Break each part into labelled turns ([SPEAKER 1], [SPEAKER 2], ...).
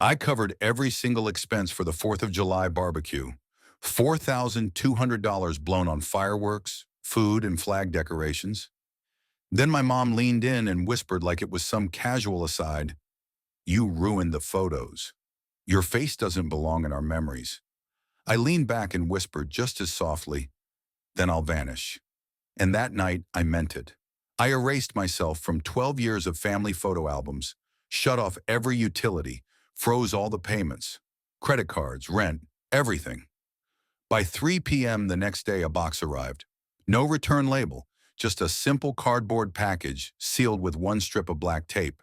[SPEAKER 1] I covered every single expense for the 4th of July barbecue. $4,200 blown on fireworks, food, and flag decorations. Then my mom leaned in and whispered like it was some casual aside, "You ruined the photos. Your face doesn't belong in our memories." I leaned back and whispered just as softly, "Then I'll vanish." And that night, I meant it. I erased myself from 12 years of family photo albums, shut off every utility, froze all the payments, credit cards, rent, everything. By 3 p.m. the next day, a box arrived. No return label, just a simple cardboard package sealed with one strip of black tape.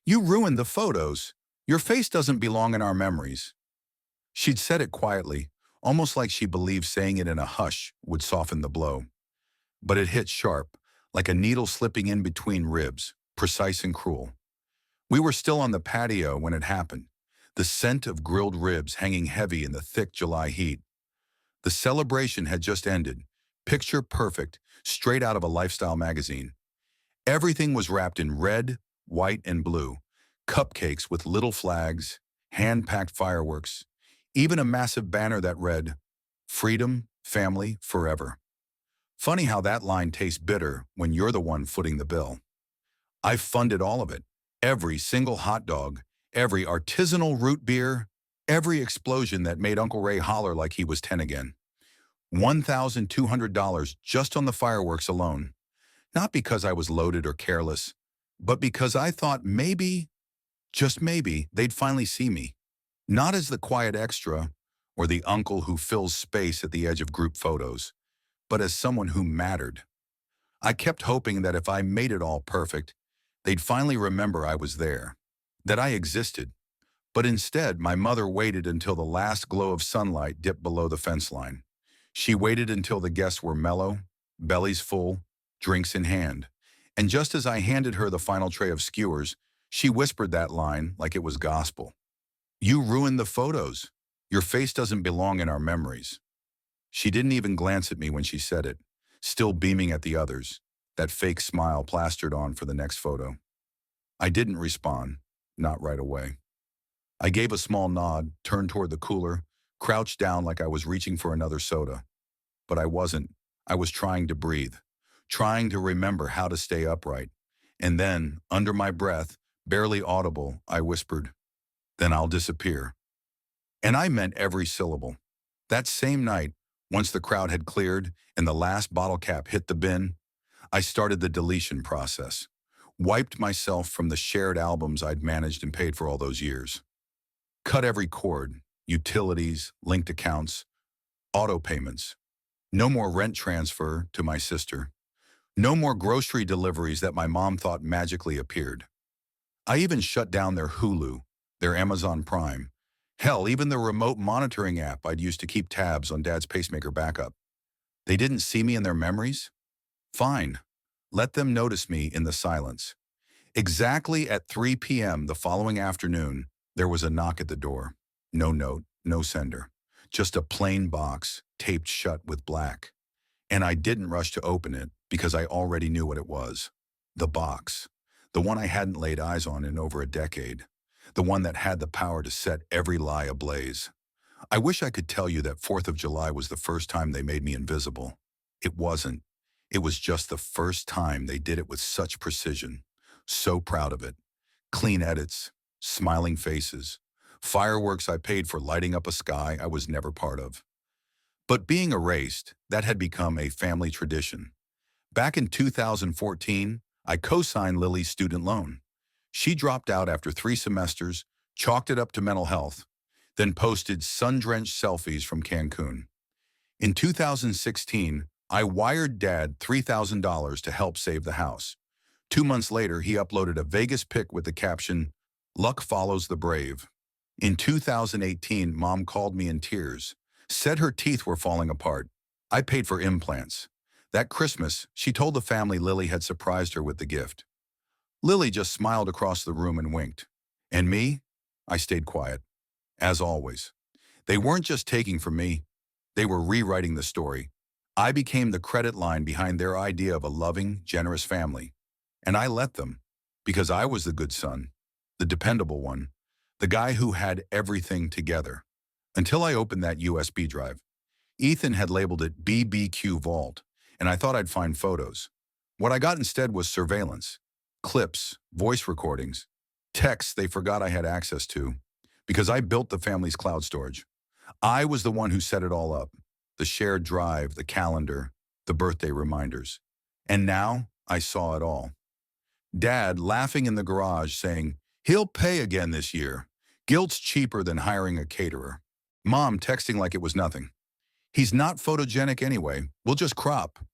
[SPEAKER 1] "You ruined the photos. Your face doesn't belong in our memories." She'd said it quietly, almost like she believed saying it in a hush would soften the blow. But it hit sharp, like a needle slipping in between ribs, precise and cruel. We were still on the patio when it happened, the scent of grilled ribs hanging heavy in the thick July heat. The celebration had just ended, picture perfect, straight out of a lifestyle magazine. Everything was wrapped in red, white, and blue, cupcakes with little flags, hand-packed fireworks, even a massive banner that read, "Freedom, Family, Forever." Funny how that line tastes bitter when you're the one footing the bill. I funded all of it. Every single hot dog, every artisanal root beer, every explosion that made Uncle Ray holler like he was 10 again. $1,200 just on the fireworks alone. Not because I was loaded or careless, but because I thought maybe, just maybe, they'd finally see me. Not as the quiet extra or the uncle who fills space at the edge of group photos, but as someone who mattered. I kept hoping that if I made it all perfect, they'd finally remember I was there, that I existed. But instead, my mother waited until the last glow of sunlight dipped below the fence line. She waited until the guests were mellow, bellies full, drinks in hand. And just as I handed her the final tray of skewers, she whispered that line like it was gospel. "You ruined the photos. Your face doesn't belong in our memories." She didn't even glance at me when she said it, still beaming at the others, that fake smile plastered on for the next photo. I didn't respond, not right away. I gave a small nod, turned toward the cooler, crouched down like I was reaching for another soda. But I wasn't. I was trying to breathe, trying to remember how to stay upright. And then, under my breath, barely audible, I whispered, "Then I'll disappear." And I meant every syllable. That same night, once the crowd had cleared and the last bottle cap hit the bin, I started the deletion process, wiped myself from the shared albums I'd managed and paid for all those years. Cut every cord, utilities, linked accounts, auto payments. No more rent transfer to my sister. No more grocery deliveries that my mom thought magically appeared. I even shut down their Hulu, their Amazon Prime. Hell, even the remote monitoring app I'd used to keep tabs on Dad's pacemaker backup. They didn't see me in their memories? Fine. Let them notice me in the silence. Exactly at 3 p.m. the following afternoon, there was a knock at the door. No note, no sender. Just a plain box, taped shut with black. And I didn't rush to open it because I already knew what it was. The box. The one I hadn't laid eyes on in over a decade. The one that had the power to set every lie ablaze. I wish I could tell you that 4th of July was the first time they made me invisible. It wasn't. It was just the first time they did it with such precision. So proud of it. Clean edits, smiling faces, fireworks I paid for lighting up a sky I was never part of. But being erased, that had become a family tradition. Back in 2014, I co-signed Lily's student loan. She dropped out after 3 semesters, chalked it up to mental health, then posted sun-drenched selfies from Cancun. In 2016, I wired Dad $3,000 to help save the house. 2 months later, he uploaded a Vegas pic with the caption, "Luck follows the brave." In 2018, Mom called me in tears, said her teeth were falling apart. I paid for implants. That Christmas, she told the family Lily had surprised her with the gift. Lily just smiled across the room and winked. And me? I stayed quiet. As always. They weren't just taking from me. They were rewriting the story. I became the credit line behind their idea of a loving, generous family. And I let them, because I was the good son, the dependable one, The guy who had everything together. Until I opened that USB drive. Ethan had labeled it BBQ Vault, and I thought I'd find photos. What I got instead was surveillance, clips, voice recordings, texts they forgot I had access to, because I built the family's cloud storage. I was the one who set it all up, the shared drive, the calendar, the birthday reminders. And now I saw it all. Dad laughing in the garage saying, "He'll pay again this year. Guilt's cheaper than hiring a caterer." Mom texting like it was nothing. "He's not photogenic anyway. We'll just crop."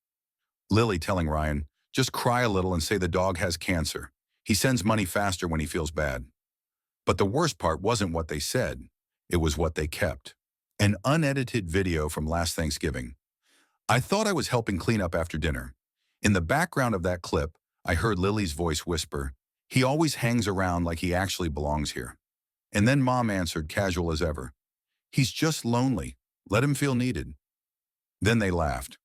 [SPEAKER 1] Lily telling Ryan, "Just cry a little and say the dog has cancer. He sends money faster when he feels bad." But the worst part wasn't what they said. It was what they kept. An unedited video from last Thanksgiving. I thought I was helping clean up after dinner. In the background of that clip, I heard Lily's voice whisper, "He always hangs around like he actually belongs here." And then Mom answered, casual as ever, "He's just lonely. Let him feel needed." Then they laughed.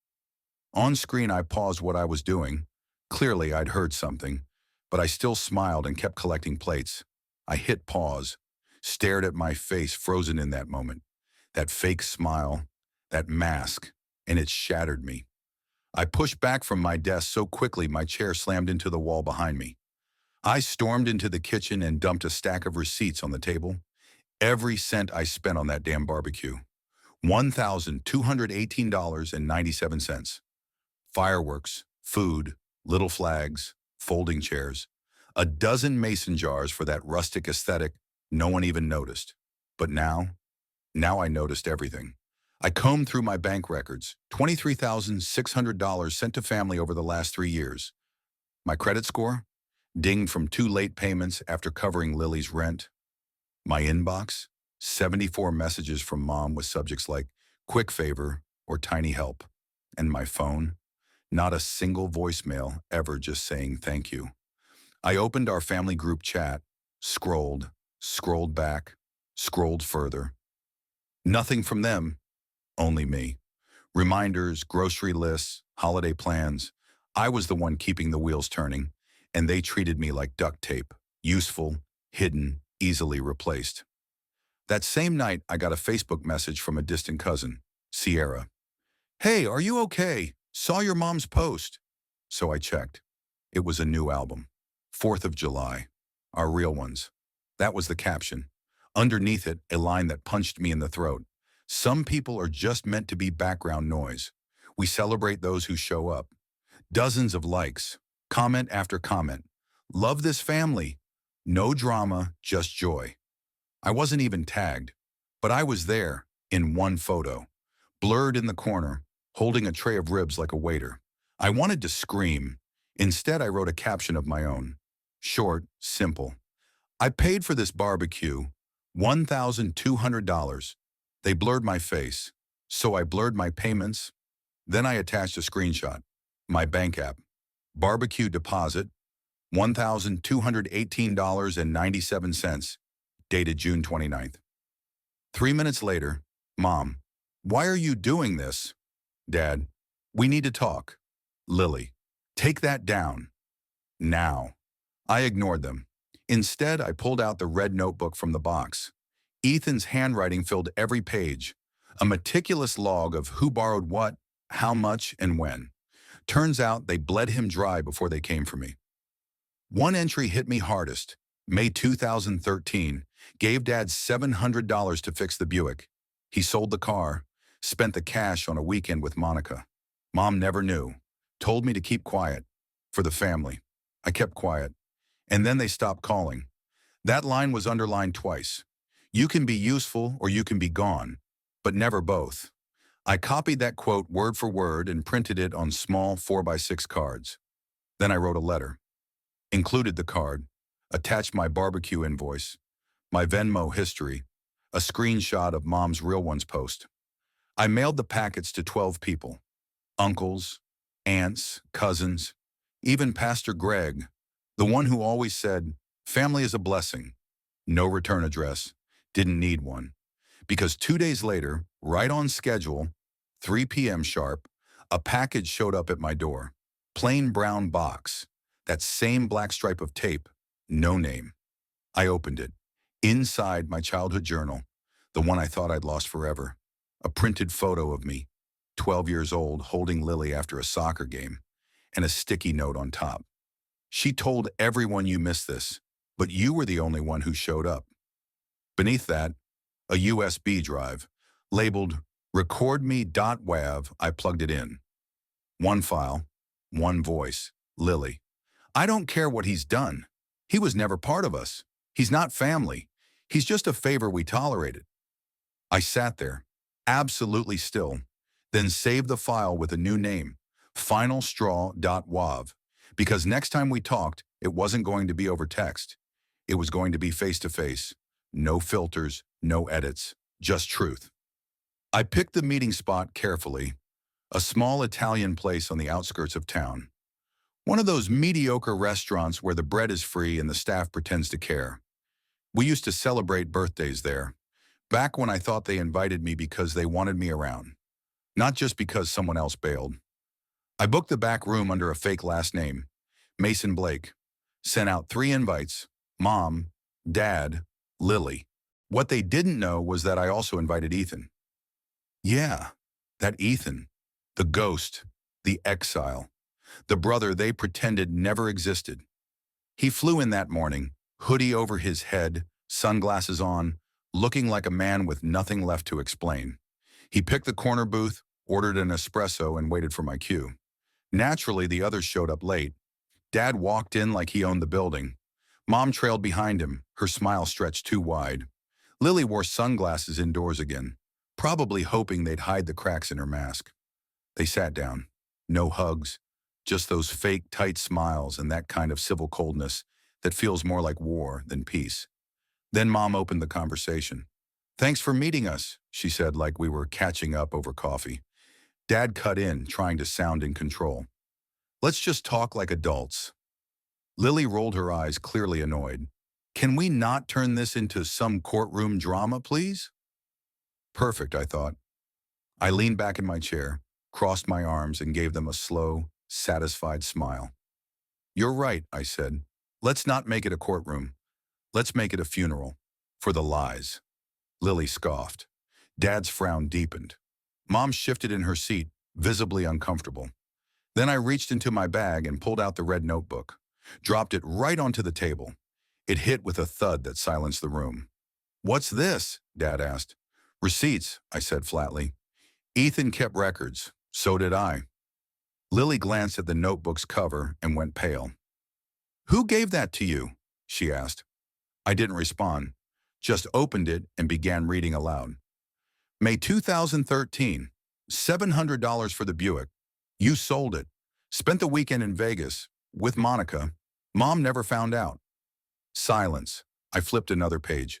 [SPEAKER 1] On screen, I paused what I was doing. Clearly, I'd heard something, but I still smiled and kept collecting plates. I hit pause, stared at my face frozen in that moment. That fake smile, that mask, and it shattered me. I pushed back from my desk so quickly my chair slammed into the wall behind me. I stormed into the kitchen and dumped a stack of receipts on the table. Every cent I spent on that damn barbecue. $1,218.97. Fireworks, food, little flags, folding chairs, a dozen mason jars for that rustic aesthetic no one even noticed. But now I noticed everything. I combed through my bank records, $23,600 sent to family over the last 3 years. My credit score? Dinged from 2 late payments after covering Lily's rent. My inbox? 74 messages from Mom with subjects like quick favor or tiny help. And my phone? Not a single voicemail ever just saying thank you. I opened our family group chat, scrolled back, scrolled further. Nothing from them, only me. Reminders, grocery lists, holiday plans. I was the one keeping the wheels turning, and they treated me like duct tape, useful, hidden, easily replaced. That same night, I got a Facebook message from a distant cousin, Sierra. "Hey, are you okay? Saw your mom's post." So I checked. It was a new album. 4th of July. Our real ones. That was the caption. Underneath it, a line that punched me in the throat. "Some people are just meant to be background noise. We celebrate those who show up." Dozens of likes. Comment after comment. "Love this family." No drama, just joy. I wasn't even tagged, but I was there, in one photo. Blurred in the corner, holding a tray of ribs like a waiter. I wanted to scream. Instead, I wrote a caption of my own. Short, simple. "I paid for this barbecue, $1,200. They blurred my face, so I blurred my payments." Then I attached a screenshot. My bank app. Barbecue deposit, $1,218.97, dated June 29th. 3 minutes later, Mom, "Why are you doing this?" Dad, "We need to talk." Lily, "Take that down. Now." I ignored them. Instead, I pulled out the red notebook from the box. Ethan's handwriting filled every page, a meticulous log of who borrowed what, how much, and when. Turns out they bled him dry before they came for me. One entry hit me hardest. May 2013, gave Dad $700 to fix the Buick. He sold the car, spent the cash on a weekend with Monica. Mom never knew, told me to keep quiet, for the family. I kept quiet, and then they stopped calling. That line was underlined twice. You can be useful or you can be gone, but never both. I copied that quote word for word and printed it on small 4x6 cards. Then I wrote a letter. Included the card, attached my barbecue invoice, my Venmo history, a screenshot of Mom's Real Ones post. I mailed the packets to 12 people. Uncles, aunts, cousins, even Pastor Greg, the one who always said, "Family is a blessing." No return address. Didn't need one. Because 2 days later, right on schedule, 3 p.m. sharp, a package showed up at my door. Plain brown box. That same black stripe of tape. No name. I opened it. Inside my childhood journal, the one I thought I'd lost forever, a printed photo of me, 12 years old, holding Lily after a soccer game, and a sticky note on top. She told everyone you missed this, but you were the only one who showed up. Beneath that, a USB drive, labeled recordme.wav. I plugged it in. One file, one voice, Lily. I don't care what he's done. He was never part of us. He's not family. He's just a favor we tolerated. I sat there, absolutely still, then saved the file with a new name, finalstraw.wav, because next time we talked, it wasn't going to be over text. It was going to be face-to-face. No filters, no edits, just truth. I picked the meeting spot carefully, a small Italian place on the outskirts of town. One of those mediocre restaurants where the bread is free and the staff pretends to care. We used to celebrate birthdays there, back when I thought they invited me because they wanted me around, not just because someone else bailed. I booked the back room under a fake last name, Mason Blake, sent out 3 invites, Mom, Dad, Lily. What they didn't know was that I also invited Ethan. Yeah, that Ethan, the ghost, the exile, the brother they pretended never existed. He flew in that morning, hoodie over his head, sunglasses on, looking like a man with nothing left to explain. He picked the corner booth, ordered an espresso, and waited for my cue. Naturally, the others showed up late. Dad walked in like he owned the building. Mom trailed behind him, her smile stretched too wide. Lily wore sunglasses indoors again, probably hoping they'd hide the cracks in her mask. They sat down. No hugs, just those fake, tight smiles and that kind of civil coldness that feels more like war than peace. Then Mom opened the conversation. Thanks for meeting us, she said like we were catching up over coffee. Dad cut in, trying to sound in control. Let's just talk like adults. Lily rolled her eyes, clearly annoyed. Can we not turn this into some courtroom drama, please? Perfect, I thought. I leaned back in my chair, crossed my arms, and gave them a slow, satisfied smile. You're right, I said. Let's not make it a courtroom. Let's make it a funeral. For the lies. Lily scoffed. Dad's frown deepened. Mom shifted in her seat, visibly uncomfortable. Then I reached into my bag and pulled out the red notebook, dropped it right onto the table. It hit with a thud that silenced the room. What's this? Dad asked. Receipts, I said flatly. Ethan kept records. So did I. Lily glanced at the notebook's cover and went pale. Who gave that to you? She asked. I didn't respond, just opened it and began reading aloud. May 2013, $700 for the Buick. You sold it. Spent the weekend in Vegas, with Monica. Mom never found out. Silence. I flipped another page.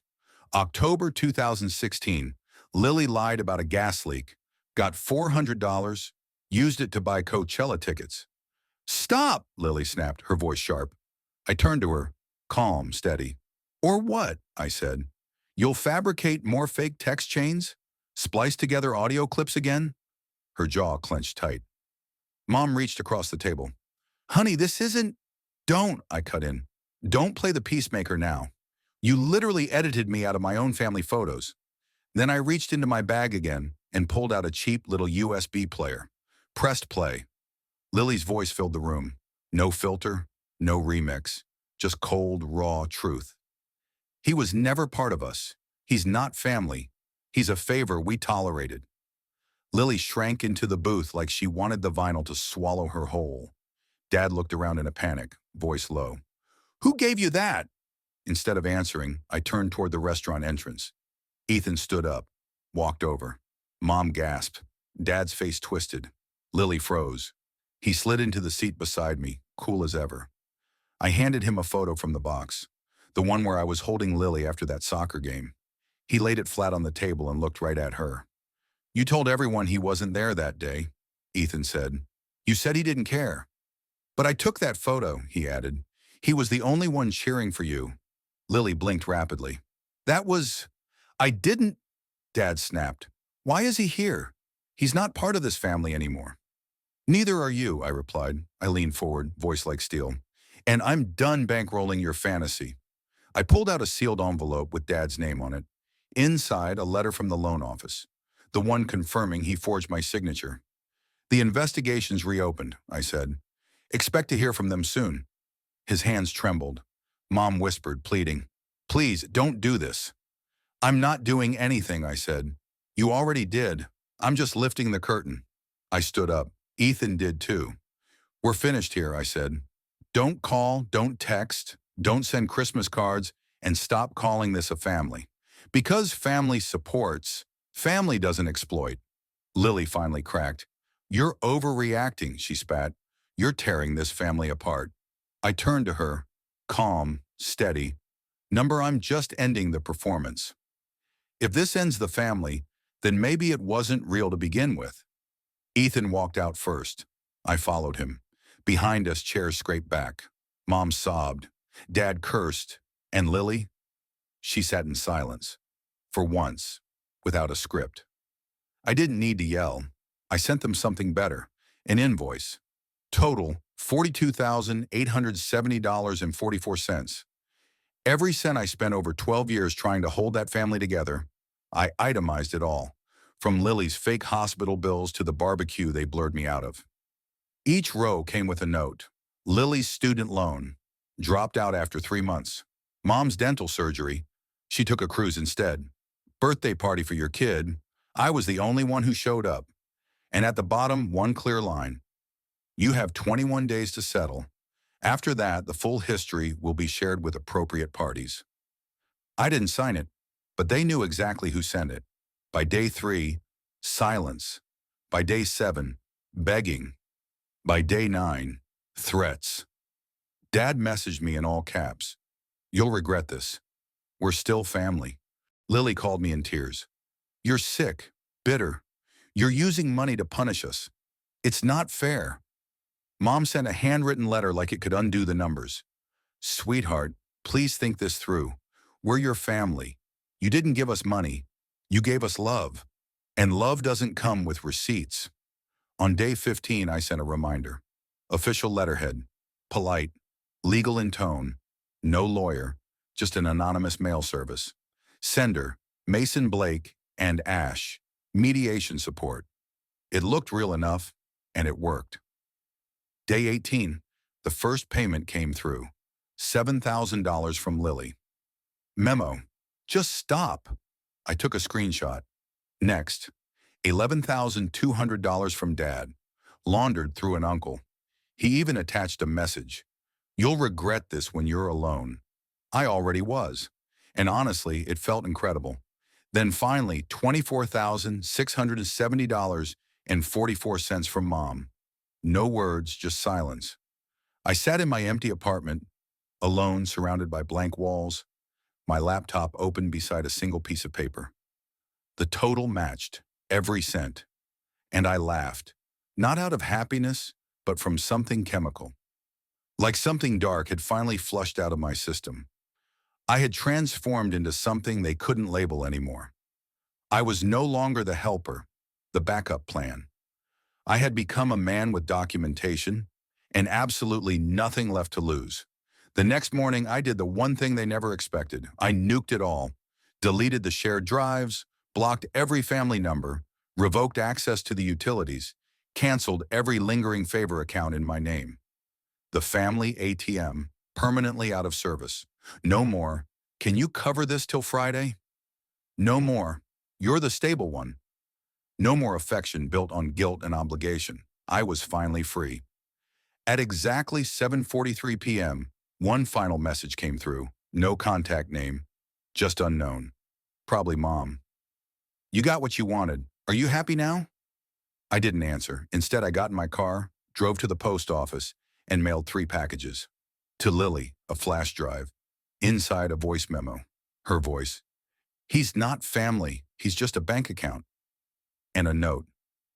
[SPEAKER 1] October 2016, Lily lied about a gas leak, got $400, used it to buy Coachella tickets. Stop, Lily snapped, her voice sharp. I turned to her, calm, steady. Or what? I said. You'll fabricate more fake text chains? Splice together audio clips again? Her jaw clenched tight. Mom reached across the table. Honey, this isn't... Don't, I cut in. Don't play the peacemaker now. You literally edited me out of my own family photos. Then I reached into my bag again and pulled out a cheap little USB player. Pressed play. Lily's voice filled the room. No filter, no remix, just cold, raw truth. He was never part of us. He's not family. He's a favor we tolerated. Lily shrank into the booth like she wanted the vinyl to swallow her whole. Dad looked around in a panic, voice low. Who gave you that? Instead of answering, I turned toward the restaurant entrance. Ethan stood up, walked over. Mom gasped. Dad's face twisted. Lily froze. He slid into the seat beside me, cool as ever. I handed him a photo from the box, the one where I was holding Lily after that soccer game. He laid it flat on the table and looked right at her. You told everyone he wasn't there that day, Ethan said. You said he didn't care. But I took that photo, he added. He was the only one cheering for you. Lily blinked rapidly. That was... I didn't... Dad snapped. Why is he here? He's not part of this family anymore. Neither are you, I replied. I leaned forward, voice like steel. And I'm done bankrolling your fantasy. I pulled out a sealed envelope with Dad's name on it. Inside, a letter from the loan office, the one confirming he forged my signature. The investigation's reopened, I said. Expect to hear from them soon. His hands trembled. Mom whispered, pleading, "Please, don't do this." "I'm not doing anything," I said. "You already did. I'm just lifting the curtain." I stood up. Ethan did too. "We're finished here," I said. "Don't call, don't text, don't send Christmas cards, and stop calling this a family. Because family supports, family doesn't exploit." Lily finally cracked. "You're overreacting," she spat. "You're tearing this family apart." I turned to her, calm, steady. "Number, I'm just ending the performance. If this ends the family, then maybe it wasn't real to begin with." Ethan walked out first. I followed him. Behind us, chairs scraped back. Mom sobbed. Dad cursed. And Lily? She sat in silence. For once, without a script. I didn't need to yell. I sent them something better. An invoice. Total, $42,870.44. Every cent I spent over 12 years trying to hold that family together, I itemized it all. From Lily's fake hospital bills to the barbecue they blurred me out of. Each row came with a note. Lily's student loan. Dropped out after 3 months. Mom's dental surgery. She took a cruise instead. Birthday party for your kid. I was the only one who showed up. And at the bottom, one clear line. You have 21 days to settle. After that, the full history will be shared with appropriate parties. I didn't sign it, but they knew exactly who sent it. By day 3, silence. By day 7, begging. By day 9, threats. Dad messaged me in all caps. "You'll regret this. We're still family." Lily called me in tears. "You're sick, bitter. You're using money to punish us. It's not fair." Mom sent a handwritten letter like it could undo the numbers. "Sweetheart, please think this through. We're your family. You didn't give us money. You gave us love. And love doesn't come with receipts." On day 15, I sent a reminder. Official letterhead. Polite. Legal in tone. No lawyer. Just an anonymous mail service. Sender, Mason Blake and Ash. Mediation support. It looked real enough, and it worked. Day 18, the first payment came through. $7,000 from Lily. Memo. Just stop. I took a screenshot. Next, $11,200 from Dad, laundered through an uncle. He even attached a message. "You'll regret this when you're alone." I already was. And honestly, it felt incredible. Then finally, $24,670.44 from Mom. No words, just silence. I sat in my empty apartment, alone, surrounded by blank walls, my laptop open beside a single piece of paper. The total matched, every cent. And I laughed, not out of happiness, but from something chemical. Like something dark had finally flushed out of my system. I had transformed into something they couldn't label anymore. I was no longer the helper, the backup plan. I had become a man with documentation and absolutely nothing left to lose. The next morning, I did the one thing they never expected. I nuked it all, deleted the shared drives, blocked every family number, revoked access to the utilities, canceled every lingering favor account in my name. The family ATM, permanently out of service. No more. "Can you cover this till Friday?" No more. "You're the stable one." No more affection built on guilt and obligation. I was finally free. At exactly 7:43 p.m., one final message came through. No contact name. Just unknown. Probably Mom. "You got what you wanted. Are you happy now?" I didn't answer. Instead, I got in my car, drove to the post office, and mailed 3 packages. To Lily, a flash drive. Inside, a voice memo. Her voice. "He's not family. He's just a bank account." And a note.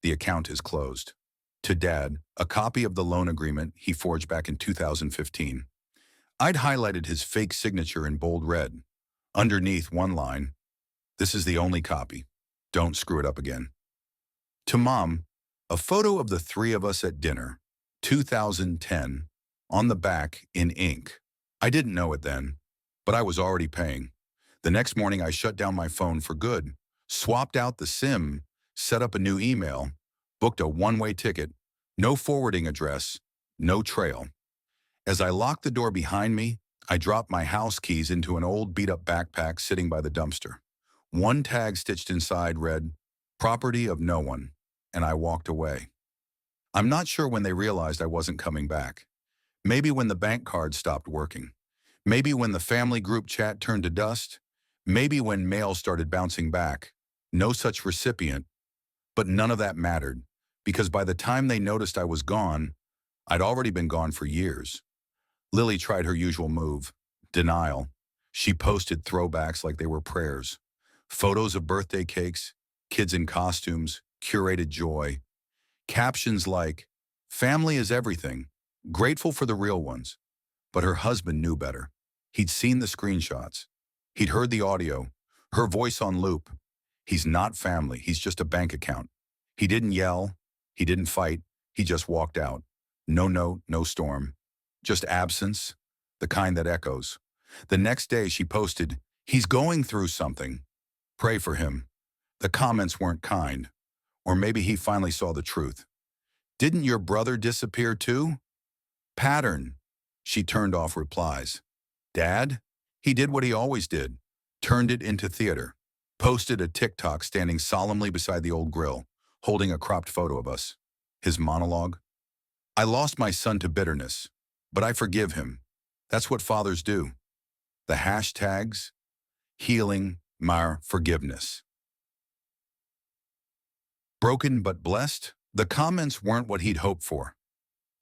[SPEAKER 1] "The account is closed." To Dad, a copy of the loan agreement he forged back in 2015. I'd highlighted his fake signature in bold red. Underneath, one line. "This is the only copy. Don't screw it up again." To Mom, a photo of the 3 of us at dinner, 2010, on the back in ink. I didn't know it then, But I was already paying. The next morning, I shut down my phone for good, swapped out the SIM, set up a new email, booked a one-way ticket, no forwarding address, no trail. As I locked the door behind me, I dropped my house keys into an old beat-up backpack sitting by the dumpster. One tag stitched inside read, "Property of no one," and I walked away. I'm not sure when they realized I wasn't coming back. Maybe when the bank card stopped working. Maybe when the family group chat turned to dust. Maybe when mail started bouncing back. No such recipient. But none of that mattered, because by the time they noticed I was gone, I'd already been gone for years. Lily tried her usual move, denial. She posted throwbacks like they were prayers. Photos of birthday cakes, kids in costumes, curated joy. Captions like, "Family is everything, grateful for the real ones." But her husband knew better. He'd seen the screenshots. He'd heard the audio, her voice on loop. He's not family, he's just a bank account. He didn't yell, he didn't fight, he just walked out. No note, no storm. Just absence, the kind that echoes. The next day she posted, "He's going through something. Pray for him." The comments weren't kind. Or maybe he finally saw the truth. "Didn't your brother disappear too?" Pattern. She turned off replies. Dad? He did what he always did. Turned it into theater. Posted a TikTok standing solemnly beside the old grill, holding a cropped photo of us. His monologue. "I lost my son to bitterness, but I forgive him." That's what fathers do. The hashtags, healing, forgiveness. Broken but blessed? The comments weren't what he'd hoped for.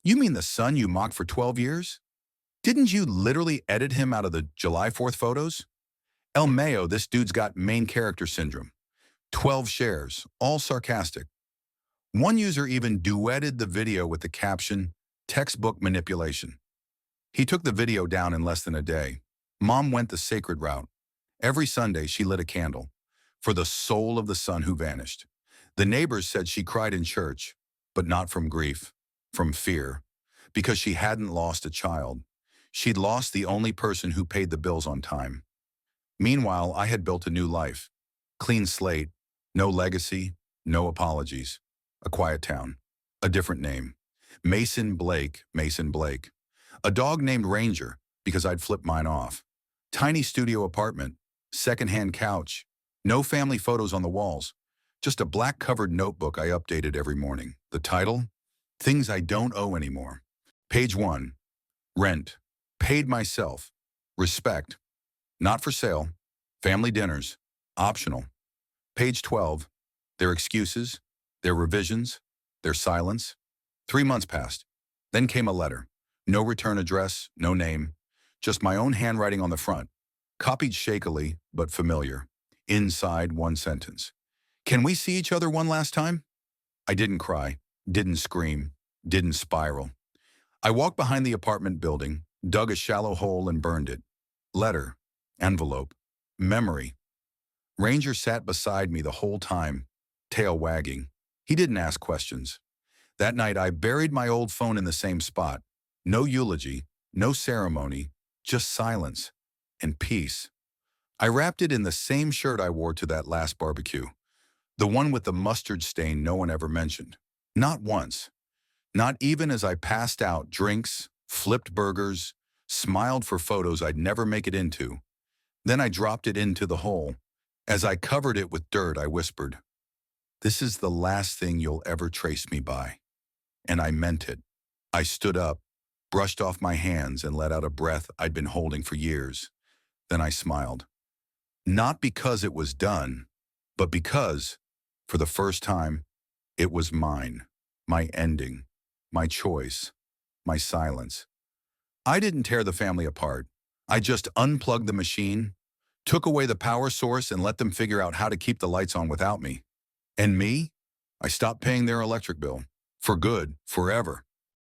[SPEAKER 1] "You mean the son you mocked for 12 years? Didn't you literally edit him out of the July 4th photos? El Mayo, this dude's got main character syndrome. 12 shares, all sarcastic. One user even duetted the video with the caption, "Textbook manipulation." He took the video down in less than a day. Mom went the sacred route. Every Sunday, she lit a candle for the soul of the son who vanished. The neighbors said she cried in church, but not from grief, from fear, because she hadn't lost a child. She'd lost the only person who paid the bills on time. Meanwhile, I had built a new life. Clean slate, no legacy, no apologies. A quiet town, a different name. Mason Blake, Mason Blake. A dog named Ranger, because I'd flipped mine off. Tiny studio apartment, secondhand couch, no family photos on the walls. Just a black-covered notebook I updated every morning. The title? Things I Don't Owe Anymore. Page 1. Rent. Paid myself. Respect. Not for sale. Family dinners. Optional. Page 12. Their excuses. Their revisions. Their silence. 3 months passed. Then came a letter. No return address, no name. Just my own handwriting on the front. Copied shakily, but familiar. Inside, one sentence. "Can we see each other one last time?" I didn't cry, didn't scream, didn't spiral. I walked behind the apartment building, dug a shallow hole and burned it. Letter, envelope, memory. Ranger sat beside me the whole time, tail wagging. He didn't ask questions. That night I buried my old phone in the same spot. No eulogy, no ceremony, just silence and peace. I wrapped it in the same shirt I wore to that last barbecue. The one with the mustard stain no one ever mentioned. Not once. Not even as I passed out drinks, flipped burgers, smiled for photos I'd never make it into. Then I dropped it into the hole. As I covered it with dirt, I whispered, "This is the last thing you'll ever trace me by." And I meant it. I stood up, brushed off my hands, and let out a breath I'd been holding for years. Then I smiled. Not because it was done, but because, for the first time, it was mine, my ending, my choice, my silence. I didn't tear the family apart. I just unplugged the machine, took away the power source, and let them figure out how to keep the lights on without me. And me? I stopped paying their electric bill. For good, forever.